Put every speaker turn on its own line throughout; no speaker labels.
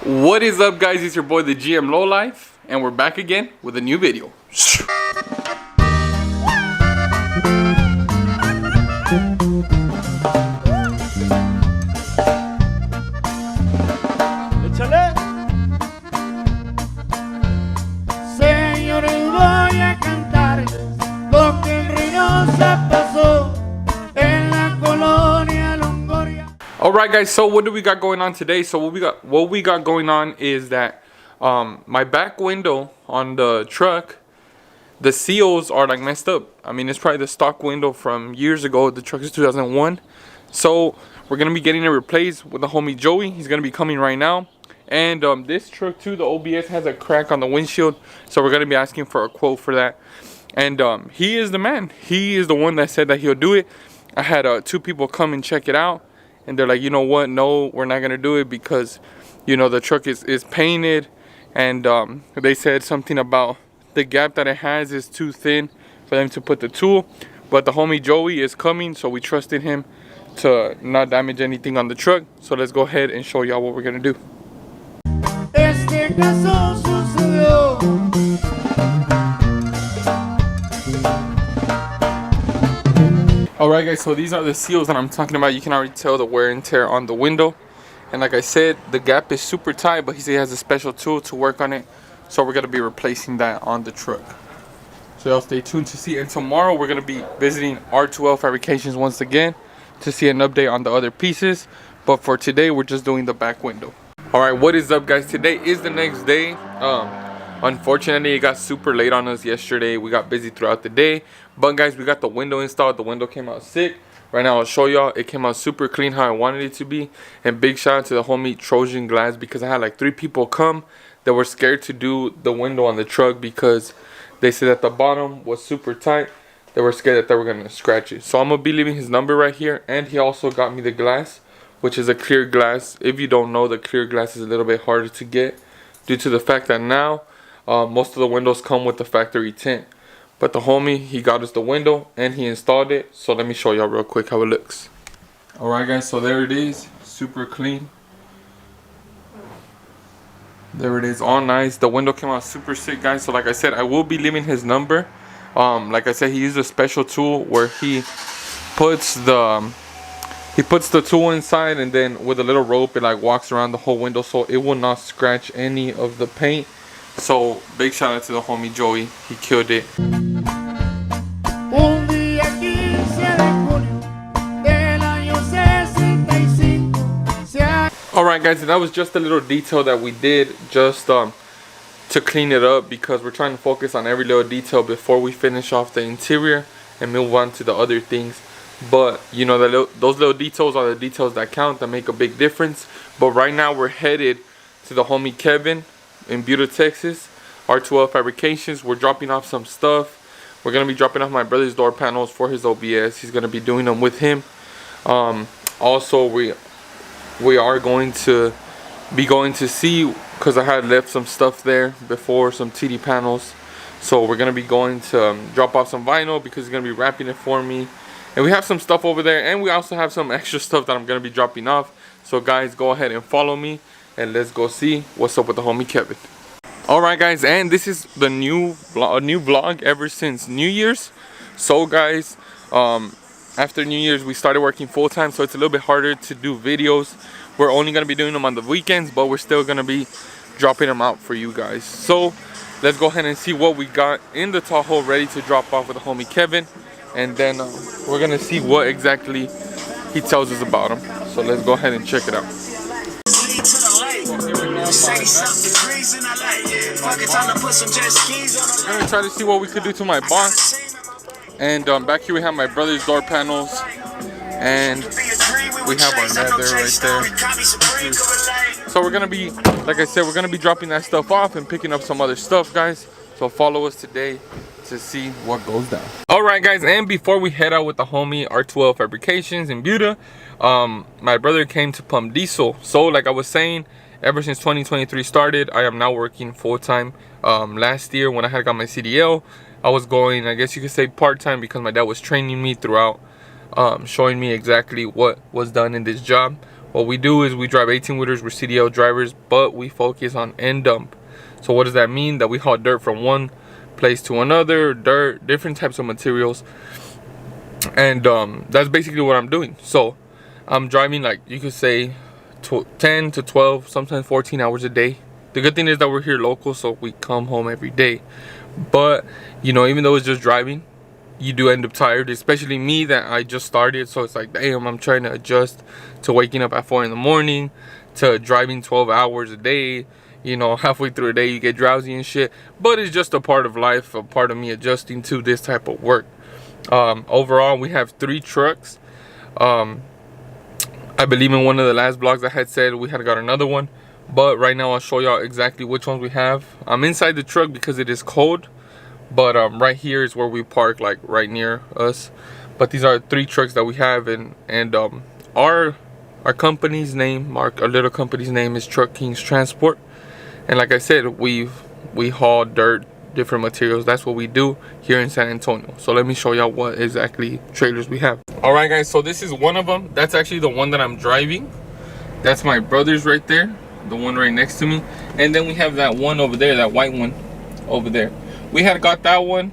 What is up, guys? It's your boy the Dagmlowlife, and we're back again with a new video.
Échale. Señores, voy a cantar lo que el río se pasó en la colonia Longoria.
All right, guys. So what do we got going on today? So what we got going on is that my back window on the truck, the seals are like messed up. I mean, it's probably the stock window from years ago. The truck is 2001. So we're gonna be getting it replaced with the homie Joey. He's gonna be coming right now. And this truck too, the OBS has a crack on the windshield, so we're gonna be asking for a quote for that. And he is the man. He is the one that said that he'll do it. I had 2 people come and check it out, and they're like, you know what? No, we're not gonna do it because, you know, the truck is painted, and they said something about the gap that it has is too thin for them to put the tool. But the homie Joey is coming, so we trusted him to not damage anything on the truck. So let's go ahead and show y'all what we're gonna do.
Este caso sucedió.
Alright, guys, so these are the seals that I'm talking about. You can already tell the wear and tear on the window. And like I said, the gap is super tight, but he said he has a special tool to work on it. So we're gonna be replacing that on the truck. So y'all stay tuned to see. And tomorrow we're gonna be visiting R2L Fabrications once again to see an update on the other pieces. But for today, we're just doing the back window. Alright, what is up, guys? Today is the next day. Unfortunately, it got super late on us yesterday. We got busy throughout the day. But guys, we got the window installed. The window came out sick. Right now, I'll show y'all. It came out super clean how I wanted it to be. And big shout out to the homie Trojan Glass, because I had like 3 people come that were scared to do the window on the truck because they said that the bottom was super tight. They were scared that they were going to scratch it. So I'm going to be leaving his number right here. And he also got me the glass, which is a clear glass. If you don't know, the clear glass is a little bit harder to get due to the fact that now most of the windows come with the factory tint. But the homie, he got us the window and he installed it. So let me show y'all real quick how it looks. Alright, guys, so there it is, super clean. There it is, all nice. The window came out super sick, guys. So like I said, I will be leaving his number. Like I said, he used a special tool where he puts the tool inside, and then with a little rope it like walks around the whole window so it will not scratch any of the paint. So big shout out to the homie Joey, he killed it.
Un día 15 de junio del año 65.
Alright, guys, and that was just a little detail that we did just to clean it up, because we're trying to focus on every little detail before we finish off the interior and move on to the other things. But you know, those little details are the details that count, that make a big difference. But right now we're headed to the homie Kevin in Buda, Texas, R2L Fabrications. We're dropping off some stuff. We're gonna be dropping off my brother's door panels for his OBS. He's gonna be doing them with him. Also, we are going to be going to see, because I had left some stuff there before, some TD panels. So we're gonna be going to drop off some vinyl because he's gonna be wrapping it for me. And we have some stuff over there, and we also have some extra stuff that I'm gonna be dropping off. So guys, go ahead and follow me, and let's go see what's up with the homie Kevin. Alright, guys, and this is the new vlog ever since New Year's. So guys, after New Year's we started working full-time, so it's a little bit harder to do videos. We're only gonna be doing them on the weekends, but we're still gonna be dropping them out for you guys. So let's go ahead and see what we got in the Tahoe ready to drop off with the homie Kevin. And then we're gonna see what exactly he tells us about him. So let's go ahead and check it out. We're gonna try to see what we could do to my box. And back here we have my brother's door panels, and we have our nether right there. So we're gonna be, like I said, we're gonna be dropping that stuff off and picking up some other stuff, guys. So follow us today to see what goes down. Alright, guys, and before we head out with the homie R2L Fabrications in Buda, my brother came to pump diesel. So like I was saying, ever since 2023 started, I am now working full-time. Last year when I had got my CDL, I was going, I guess you could say, part-time, because my dad was training me throughout, showing me exactly what was done in this job. What we do is we drive 18-wheelers, we're CDL drivers, but we focus on end dump. So what does that mean? That we haul dirt from one place to another, dirt, different types of materials. And that's basically what I'm doing. So I'm driving, like you could say 10 to 12, sometimes 14 hours a day. The good thing is that we're here local, so we come home every day. But you know, even though it's just driving, you do end up tired, especially me that I just started. So it's like, damn, I'm trying to adjust to waking up at 4 in the morning, to driving 12 hours a day. You know, halfway through a day you get drowsy and shit. But it's just a part of life, a part of me adjusting to this type of work. Overall, we have 3 trucks. I believe in one of the last vlogs I had said we had got another one, but right now I'll show y'all exactly which ones we have. I'm inside the truck because it is cold, but right here is where we park, like right near us. But these are 3 trucks that we have, and our company's name, our little company's name is Truck Kings Transport. And like I said, we haul dirt, different materials. That's what we do here in San Antonio. So let me show y'all what exactly trailers we have. All right, guys, so this is one of them. That's actually the one that I'm driving. That's my brother's right there, the one right next to me. And then we have that one over there, that white one over there. We had got that one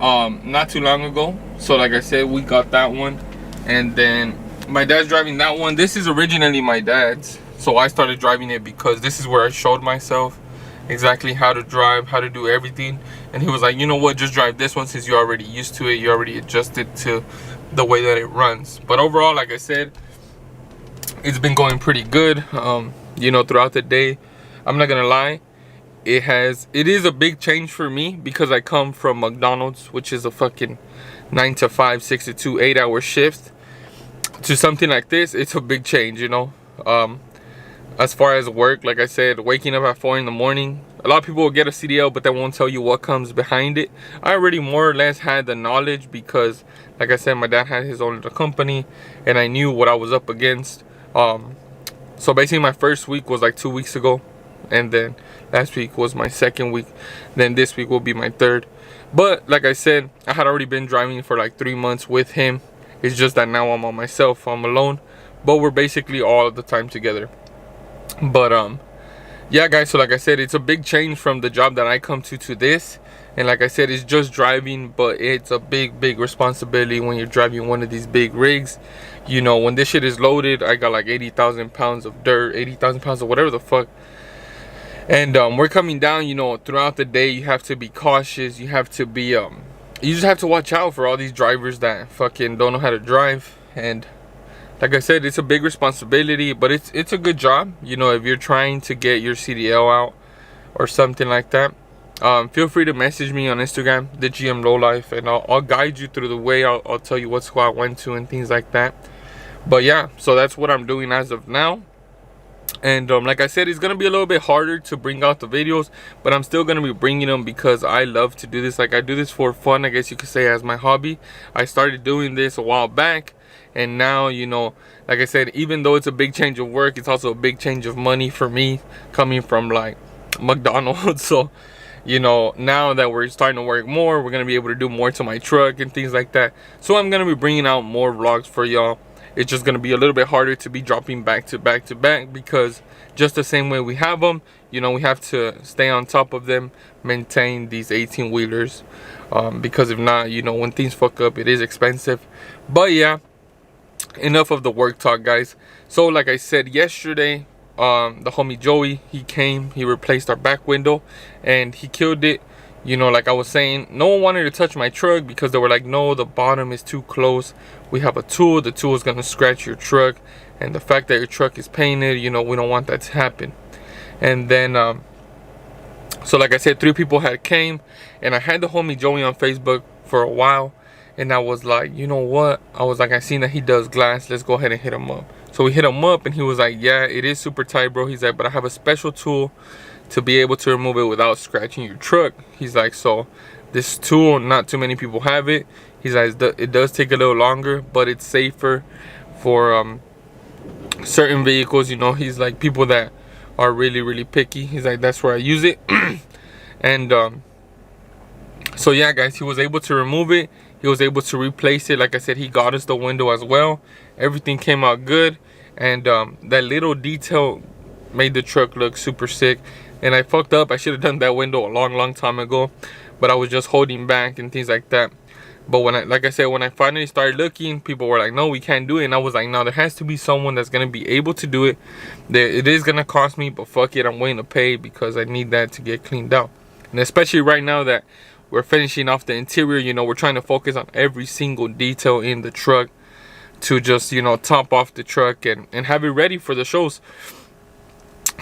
not too long ago. So like I said, we got that one. And then my dad's driving that one. This is originally my dad's, so I started driving it because this is where I showed myself exactly how to drive, how to do everything. And he was like, you know what, just drive this one since you're already used to it, you already adjusted to the way that it runs. But overall, like I said, it's been going pretty good. You know, throughout the day, I'm not gonna lie, it is a big change for me because I come from McDonald's, which is a fucking 9 to 5, 6 to 2, 8-hour shift, to something like this. It's a big change, you know. As far as work, like I said, waking up at 4 in the morning, a lot of people will get a CDL, but they won't tell you what comes behind it. I already more or less had the knowledge because, like I said, my dad had his own little company, and I knew what I was up against. So basically, my first week was like 2 weeks ago, and then last week was my second week. Then this week will be my third. But like I said, I had already been driving for like 3 months with him. It's just that now I'm on myself, I'm alone, but we're basically all the time together. But yeah, guys, so like I said, it's a big change from the job that I come to this. And like I said, it's just driving, but it's a big responsibility when you're driving one of these big rigs. You know, when this shit is loaded, I got like 80,000 pounds of dirt, 80,000 pounds of whatever the fuck. And we're coming down, you know, throughout the day. You have to be cautious, you have to be you just have to watch out for all these drivers that fucking don't know how to drive. And like I said, it's a big responsibility, but it's a good job. You know, if you're trying to get your CDL out or something like that, feel free to message me on Instagram, Dagmlowlife, and I'll guide you through the way. I'll tell you what school I went to and things like that. But yeah, so that's what I'm doing as of now. And like I said, it's gonna be a little bit harder to bring out the videos, but I'm still gonna be bringing them because I love to do this. Like, I do this for fun, I guess you could say, as my hobby. I started doing this a while back, and now, you know, like I said, even though it's a big change of work, it's also a big change of money for me, coming from like McDonald's. So, you know, now that we're starting to work more, we're gonna be able to do more to my truck and things like that. So I'm gonna be bringing out more vlogs for y'all. It's just gonna be a little bit harder to be dropping back to back to back, because just the same way we have them, you know, we have to stay on top of them, maintain these 18-wheelers, because if not, you know, when things fuck up, it is expensive. But yeah, enough of the work talk, guys. So like I said yesterday, the homie Joey, he came, he replaced our back window, and he killed it. You know, like I was saying, no one wanted to touch my truck because they were like, no, the bottom is too close. We have a tool, the tool is gonna scratch your truck, and the fact that your truck is painted, you know, we don't want that to happen. And then so like I said, 3 people had came, and I had the homie Joey on Facebook for a while, and I was like, you know what, I was like, I seen that he does glass, let's go ahead and hit him up. So we hit him up, and he was like, yeah, it is super tight, bro. He's like, but I have a special tool to be able to remove it without scratching your truck. He's like, so this tool, not too many people have it. He's like, it does take a little longer, but it's safer for certain vehicles, you know. He's like, people that are really picky, he's like, that's where I use it. And so yeah, guys, he was able to remove it, he was able to replace it. Like I said, he got us the window as well. Everything came out good. and that little detail made the truck look super sick. And I fucked up. I should have done that window a long time ago, but I was just holding back and things like that. But when like I said, when I finally started looking, people were like, no, we can't do it. And I was like, no, there has to be someone that's gonna be able to do it. It is gonna cost me, but fuck it, I'm willing to pay because I need that to get cleaned out. And especially right now that we're finishing off the interior, you know, we're trying to focus on every single detail in the truck to just, you know, top off the truck and have it ready for the shows.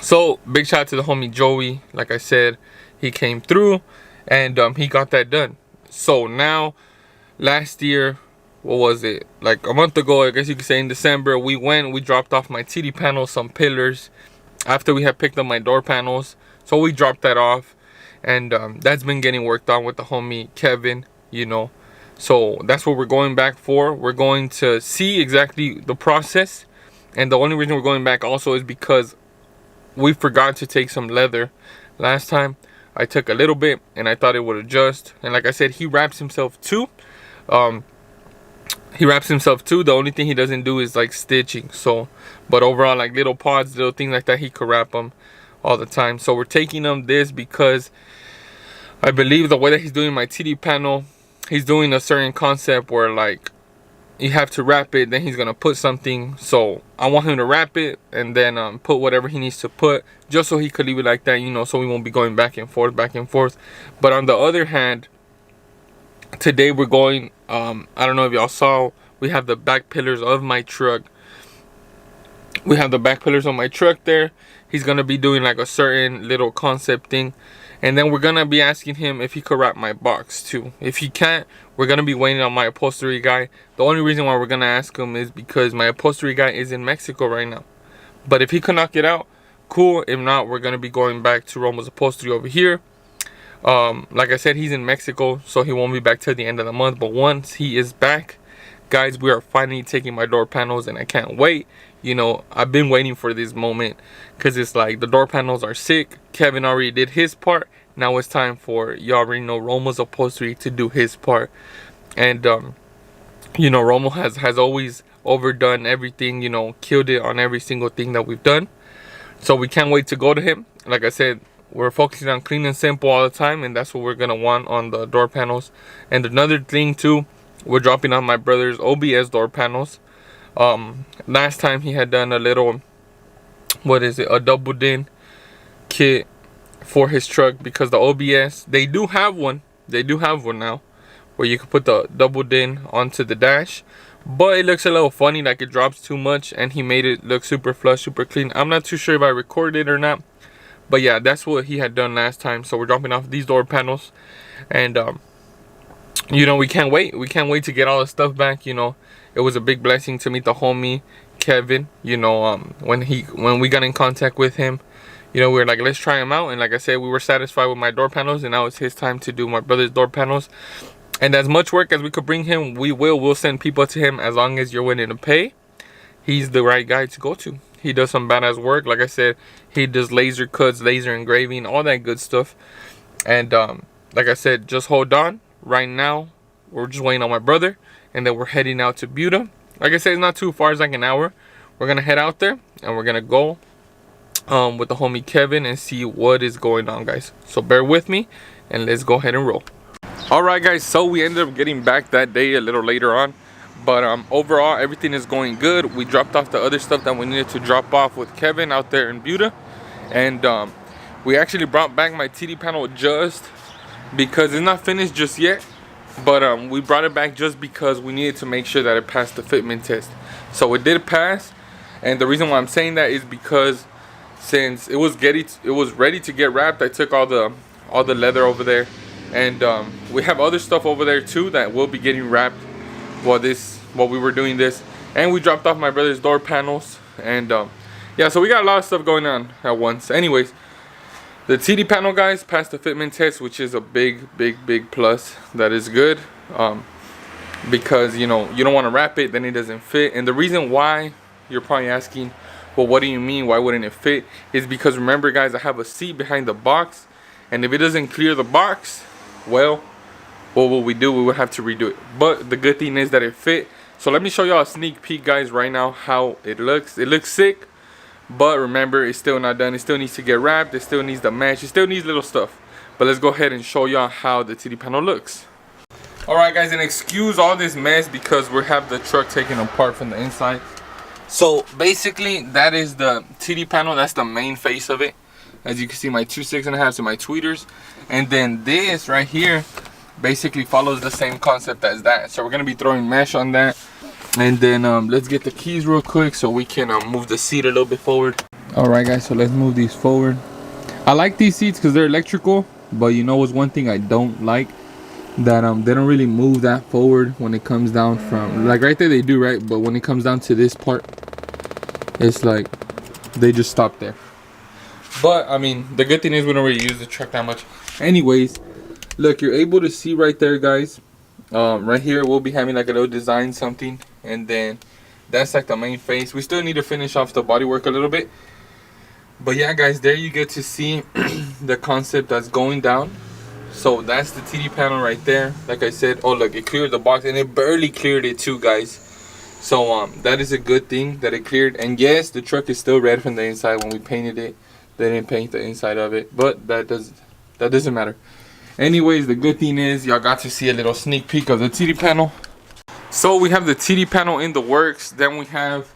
So big shout out to the homie Joey. Like I said, he came through and he got that done. So now, last year, what was it, like a month ago, I guess you could say, in December, we dropped off my TD panels, some pillars, after we had picked up my door panels. So we dropped that off, and that's been getting worked on with the homie Kevin, you know. So that's what we're going back for. We're going to see exactly the process, and the only reason we're going back also is because we forgot to take some leather last time. I took a little bit and I thought it would adjust, and like I said, he wraps himself too. The only thing he doesn't do is like stitching. So, but overall, like little pods, little things like that, he could wrap them all the time. So we're taking them this because I believe the way that he's doing my TD panel, he's doing a certain concept where like you have to wrap it, then he's gonna put something. So I want him to wrap it and then put whatever he needs to put, just so he could leave it like that, you know, so we won't be going back and forth. But on the other hand, today we're going, I don't know if y'all saw, we have the back pillars of my truck. There. He's gonna be doing like a certain little concept thing, and then we're gonna be asking him if he could wrap my box too. If he can't, we're gonna be waiting on my upholstery guy. The only reason why we're gonna ask him is because my upholstery guy is in Mexico right now. But if he could knock it out, cool. If not, we're gonna be going back to Romo's Upholstery over here. Like I said, he's in Mexico, so he won't be back till the end of the month. But once he is back, guys, we are finally taking my door panels, and I can't wait. You know, I've been waiting for this moment because it's like the door panels are sick. Kevin already did his part. Now it's time for, you already know, Romo's Upholstery to do his part. And you know, Romo has always overdone everything, you know, killed it on every single thing that we've done. So we can't wait to go to him. Like I said, we're focusing on clean and simple all the time, and that's what we're gonna want on the door panels. And another thing too, we're dropping on my brother's OBS door panels. Last time he had done a little, a double din kit for his truck, because the OBS, they do have one now where you can put the double din onto the dash, but it looks a little funny, like it drops too much, and he made it look super flush, super clean. I'm not too sure if I recorded it or not, but yeah, that's what he had done last time. So we're dropping off these door panels, and you know, we can't wait to get all the stuff back. You know, it was a big blessing to meet the homie Kevin. You know, when we got in contact with him, you know, we were like, let's try him out. And like I said, we were satisfied with my door panels, and now it's his time to do my brother's door panels. And as much work as we could bring him, we'll send people to him, as long as you're willing to pay. He's the right guy to go to. He does some badass work. Like I said, he does laser cuts, laser engraving, all that good stuff. And like I said, just hold on. Right now, we're just waiting on my brother, and then we're heading out to Buda. Like I said, it's not too far, it's like an hour. We're gonna head out there, and we're gonna go with the homie Kevin and see what is going on, guys. So bear with me, and let's go ahead and roll. Alright guys, so we ended up getting back that day a little later on, but overall everything is going good. We dropped off the other stuff that we needed to drop off with Kevin out there in Buda, and we actually brought back my TD panel just because it's not finished just yet, but we brought it back just because we needed to make sure that it passed the fitment test. So it did pass, and the reason why I'm saying that is because since it was ready to get wrapped, I took all the leather over there, and we have other stuff over there too that will be getting wrapped while we were doing this. And we dropped off my brother's door panels, and yeah, so we got a lot of stuff going on at once. Anyways, the TD panel, guys, passed the fitment test, which is a big plus. That is good, because you know, you don't want to wrap it, then it doesn't fit. And the reason why, you're probably asking, well, what do you mean, why wouldn't it fit, is because remember, guys, I have a seat behind the box, and if it doesn't clear the box, well, what will we do? We would have to redo it. But the good thing is that it fit, So let me show y'all a sneak peek, guys, right now how it looks. It looks sick, but remember, it's still not done. It still needs to get wrapped. It still needs the mesh. It still needs little stuff. But let's go ahead and show y'all how the TD panel looks. Alright guys, and excuse all this mess because we have the truck taken apart from the inside. So basically, that is the TD panel. That's the main face of it. As you can see, my two 6.5s and my tweeters. And then this right here basically follows the same concept as that. So we're going to be throwing mesh on that. And then let's get the keys real quick so we can move the seat a little bit forward. Alright guys, so let's move these forward. I like these seats because they're electrical. But you know what's one thing I don't like? That they don't really move that forward when it comes down from, like right there they do, right? But when it comes down to this part, it's like they just stop there. But I mean, the good thing is we don't really use the truck that much. Anyways, look, you're able to see right there, guys. Right here we'll be having like a little design something, and then that's like the main face. We still need to finish off the bodywork a little bit, but yeah guys, there you get to see the concept that's going down. So that's the TD panel right there. Like I said, oh look, it cleared the box, and it barely cleared it too, guys. So that is a good thing that it cleared. And yes, the truck is still red from the inside. When we painted it, they didn't paint the inside of it, but that doesn't matter. Anyways, the good thing is y'all got to see a little sneak peek of the TD panel. So we have the TD panel in the works. Then we have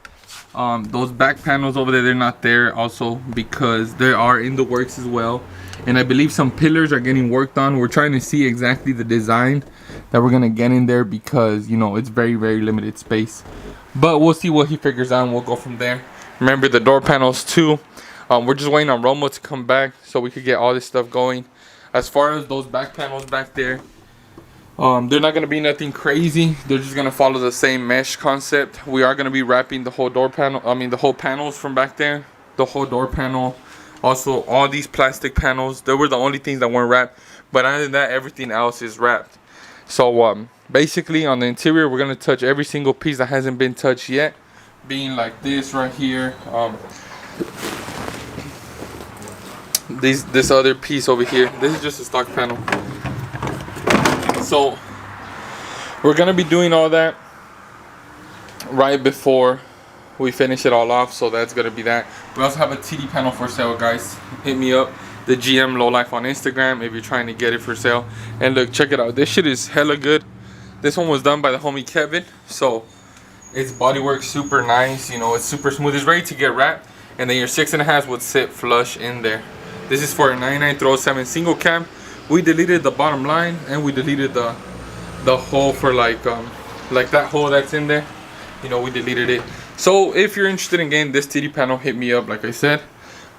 those back panels over there. They're not there also because they are in the works as well. And I believe some pillars are getting worked on. We're trying to see exactly the design that we're gonna get in there because, you know, it's very, very limited space. But we'll see what he figures out and we'll go from there. Remember the door panels too. We're just waiting on Romo to come back so we could get all this stuff going. As far as those back panels back there, they're not gonna be nothing crazy. They're just gonna follow the same mesh concept. We are gonna be wrapping the whole door panel. I mean the whole panels from back there. The whole door panel. Also, all these plastic panels, they were the only things that weren't wrapped. But other than that, everything else is wrapped. So, basically, on the interior, we're going to touch every single piece that hasn't been touched yet. Being like this right here. This other piece over here. This is just a stock panel. So, we're going to be doing all that right before we finish it all off. So that's gonna be that. We also have a TD panel for sale, guys. Hit me up, the Dagmlowlife on Instagram, if you're trying to get it for sale. And look, check it out, this shit is hella good. This one was done by the homie Kevin, so its bodywork super nice, you know, it's super smooth. It's ready to get wrapped, and then your 6.5 would sit flush in there. This is for a 99 throw 7 single cam. We deleted the bottom line and we deleted the hole for like that hole that's in there, you know, we deleted it. So if you're interested in getting this TD panel, hit me up, like I said.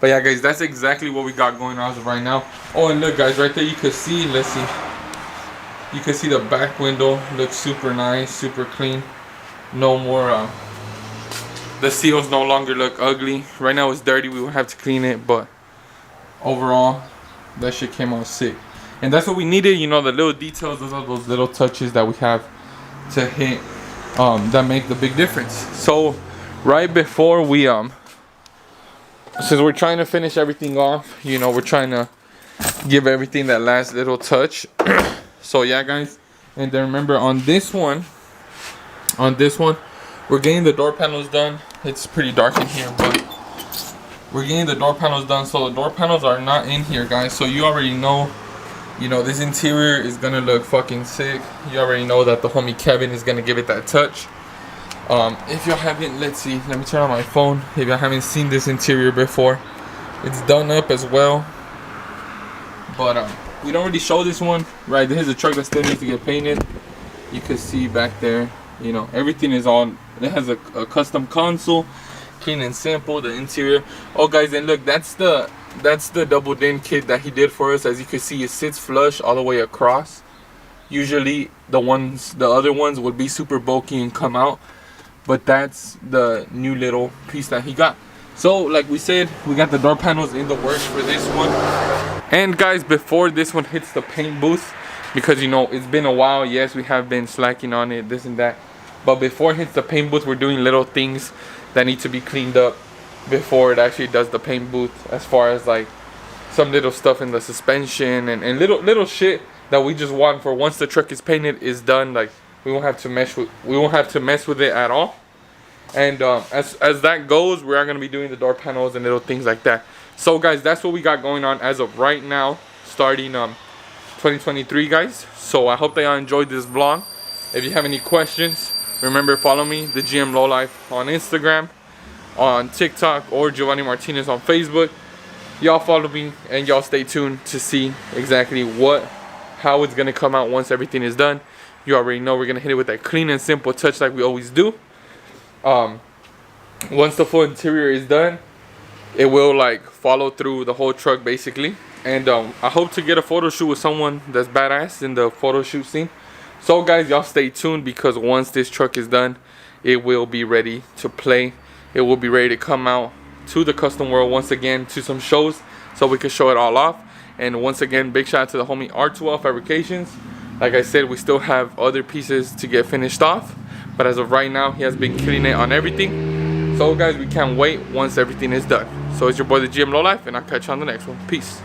But yeah guys, that's exactly what we got going on as of right now. Oh, and look guys, right there you can see, let's see, you can see the back window looks super nice, super clean. No more the seals no longer look ugly. Right now it's dirty, we will have to clean it, but overall that shit came out sick. And that's what we needed, you know, the little details. Those are those little touches that we have to hit that make the big difference. So right before we since we're trying to finish everything off, you know, we're trying to give everything that last little touch. So yeah guys, and then remember on this one we're getting the door panels done. It's pretty dark in here, but we're getting the door panels done. So the door panels are not in here, guys, so you already know, you know, this interior is gonna look fucking sick. You already know that the homie Kevin is gonna give it that touch. If y'all haven't, let's see, let me turn on my phone. If y'all haven't seen this interior before, it's done up as well. But we don't really show this one, right? Here's a truck that still needs to get painted. You can see back there, you know, everything is on. It has a custom console, clean and simple. The interior. Oh guys, and look, that's the double din kit that he did for us. As you can see, it sits flush all the way across. Usually the other ones would be super bulky and come out, but that's the new little piece that he got. So like we said, we got the door panels in the works for this one. And guys, before this one hits the paint booth, because you know it's been a while, yes, we have been slacking on it, this and that, but before it hits the paint booth, we're doing little things that need to be cleaned up before it actually does the paint booth, as far as like some little stuff in the suspension and little shit that we just want for once the truck is painted is done, like We won't have to mess with it at all. And as that goes, we are going to be doing the door panels and little things like that. So guys, that's what we got going on as of right now, starting 2023, guys. So I hope that y'all enjoyed this vlog. If you have any questions, remember, follow me, the Dagmlowlife, on Instagram, on TikTok, or Giovanni Martinez on Facebook. Y'all follow me and y'all stay tuned to see exactly how it's gonna come out once everything is done. You already know we're gonna hit it with that clean and simple touch like we always do. Once the full interior is done, it will like follow through the whole truck basically. And I hope to get a photo shoot with someone that's badass in the photo shoot scene. So guys, y'all stay tuned, because once this truck is done, it will be ready to play. It will be ready to come out to the custom world once again, to some shows, so we can show it all off. And once again, big shout out to the homie R2L Fabrications. Like I said, we still have other pieces to get finished off, but as of right now, he has been killing it on everything. So guys, we can't wait once everything is done. So it's your boy, the Dagmlowlife, and I'll catch you on the next one. Peace.